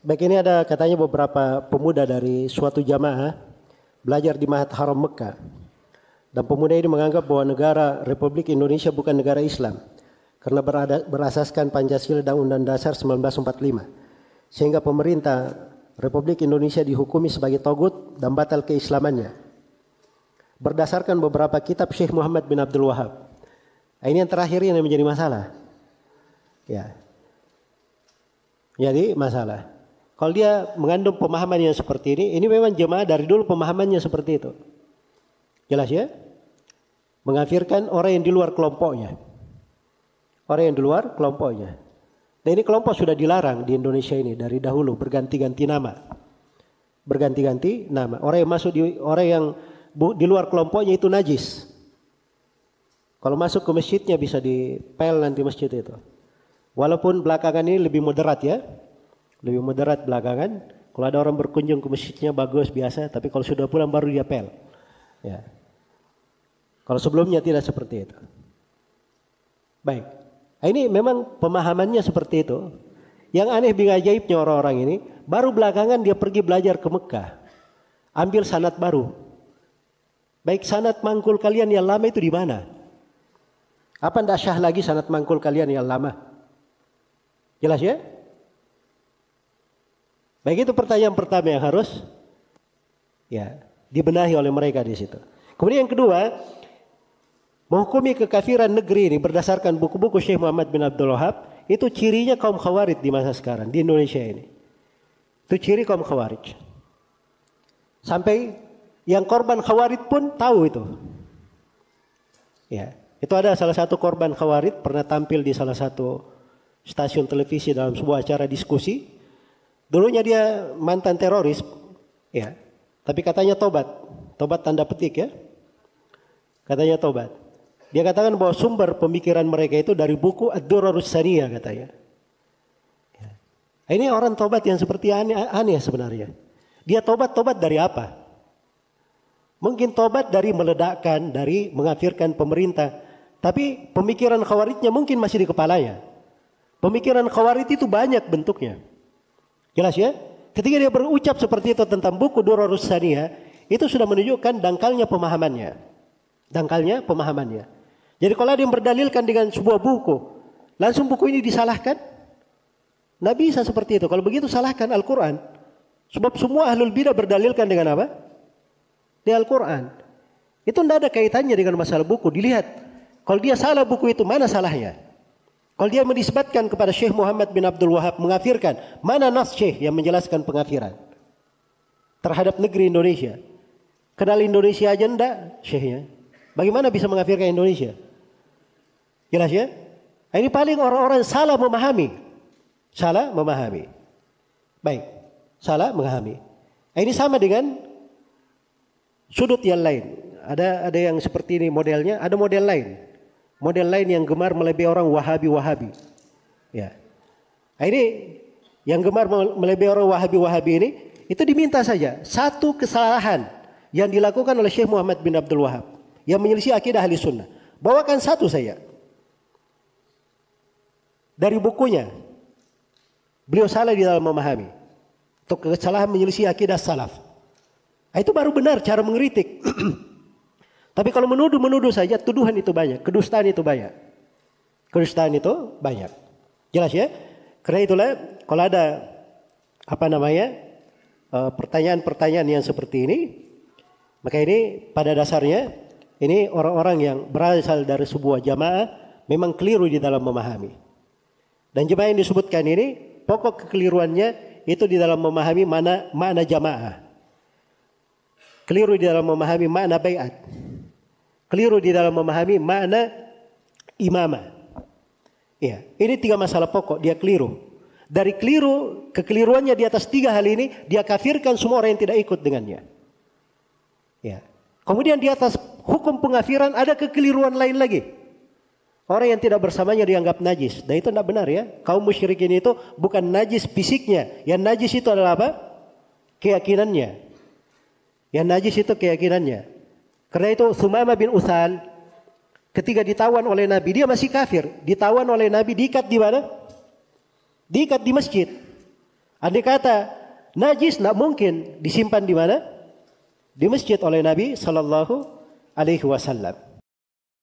Baik, ini ada katanya beberapa pemuda dari suatu jamaah belajar di Ma'had Haram Mekah. Dan pemuda ini menganggap bahwa negara Republik Indonesia bukan negara Islam karena berasaskan Pancasila dan Undang-Undang Dasar 1945. Sehingga pemerintah Republik Indonesia dihukumi sebagai togut dan batal keislamannya. Berdasarkan beberapa kitab Syekh Muhammad bin Abdul Wahab. Ini yang terakhir yang menjadi masalah. Ya. Jadi masalah. Kalau dia mengandung pemahaman yang seperti ini memang jemaah dari dulu pemahamannya seperti itu. Jelas ya? Mengkafirkan orang yang di luar kelompoknya. Orang yang di luar kelompoknya. Dan ini kelompok sudah dilarang di Indonesia ini dari dahulu, berganti-ganti nama. Berganti-ganti nama. Orang yang masuk orang yang di luar kelompoknya itu najis. Kalau masuk ke masjidnya bisa dipel nanti masjid itu. Walaupun belakangan ini lebih moderat ya. Lebih moderat belakangan. Kalau ada orang berkunjung ke masjidnya bagus biasa, tapi kalau sudah pulang baru dia pel. Ya. Kalau sebelumnya tidak seperti itu. Baik. Ini memang pemahamannya seperti itu. Yang aneh bin ajaibnya orang-orang ini, baru belakangan dia pergi belajar ke Mekah. Ambil sanad baru. Baik, sanad mangkul kalian yang lama itu di mana? Apa ndak syah lagi sanad mangkul kalian yang lama? Jelas ya? Baik, itu pertanyaan pertama yang harus dibenahi oleh mereka di situ. Kemudian yang kedua, menghukumi kekafiran negeri ini berdasarkan buku-buku Syekh Muhammad bin Abdul Wahab, itu cirinya kaum Khawarij di masa sekarang di Indonesia ini. Itu ciri kaum Khawarij. Sampai yang korban Khawarij pun tahu itu. Ya, itu ada salah satu korban Khawarij pernah tampil di salah satu stasiun televisi dalam sebuah acara diskusi. Dulunya dia mantan teroris, ya. Tapi katanya tobat tanda petik ya. Katanya tobat. Dia katakan bahwa sumber pemikiran mereka itu dari buku Ad-Durarus Saniyah katanya. Ya. Ini orang tobat yang seperti aneh sebenarnya. Dia tobat dari apa? Mungkin tobat dari meledakkan, dari mengkafirkan pemerintah. Tapi pemikiran Khawarijnya mungkin masih di kepalanya. Pemikiran Khawarij itu banyak bentuknya. Jelas ya? Ketika dia berucap seperti itu tentang buku Durarus Saniyah, itu sudah menunjukkan dangkalnya pemahamannya. Dangkalnya pemahamannya. Jadi kalau ada yang berdalilkan dengan sebuah buku, langsung buku ini disalahkan? Nggak bisa seperti itu. Kalau begitu salahkan Al-Quran. Sebab semua ahlul bidah berdalilkan dengan apa? Di Al-Quran. Itu tidak ada kaitannya dengan masalah buku. Dilihat. Kalau dia salah buku itu, mana salahnya? Kalau dia menisbatkan kepada Syekh Muhammad bin Abdul Wahab mengafirkan, mana nas Syekh yang menjelaskan pengafiran terhadap negeri Indonesia? Kenal Indonesia aja enggak Syekhnya. Bagaimana bisa mengafirkan Indonesia? Jelas ya? Ini paling orang-orang salah memahami. Salah memahami. Baik, salah memahami. Ini sama dengan sudut yang lain. Ada yang seperti ini modelnya, ada model lain. Model lain yang gemar melebihi orang Wahabi. Ya. Ini yang gemar melebihi orang Wahabi ini, itu diminta saja satu kesalahan yang dilakukan oleh Syekh Muhammad bin Abdul Wahab yang menyelisih akidah ahli sunnah. Bawakan satu saja. Dari bukunya. Beliau salah di dalam memahami. Untuk kesalahan menyelisih akidah salaf. Itu baru benar cara mengkritik. Tapi kalau menuduh saja, tuduhan itu banyak. Kedustaan itu banyak. Kedustaan itu banyak. Jelas ya? Karena itulah kalau ada pertanyaan-pertanyaan yang seperti ini, maka ini pada dasarnya ini orang-orang yang berasal dari sebuah jamaah memang keliru di dalam memahami. Dan jemaah yang disebutkan ini pokok kekeliruannya itu di dalam memahami makna jamaah. Keliru di dalam memahami makna bai'at. Keliru di dalam memahami makna imamah. Ya, ini 3 masalah pokok dia keliru. Dari kekeliruannya di atas 3 hal ini dia kafirkan semua orang yang tidak ikut dengannya. Ya. Kemudian di atas hukum pengafiran ada kekeliruan lain lagi. Orang yang tidak bersamanya dianggap najis. Dan itu tidak benar ya. Kaum musyrikin itu bukan najis fisiknya. Yang najis itu adalah apa? Keyakinannya. Yang najis itu keyakinannya. Karena itu Thumamah bin Utsal ketika ditawan oleh Nabi, dia masih kafir. Ditawan oleh Nabi, diikat di mana? Diikat di masjid. Andai kata najis, tidak mungkin disimpan di mana? Di masjid oleh Nabi Sallallahu Alaihi Wasallam.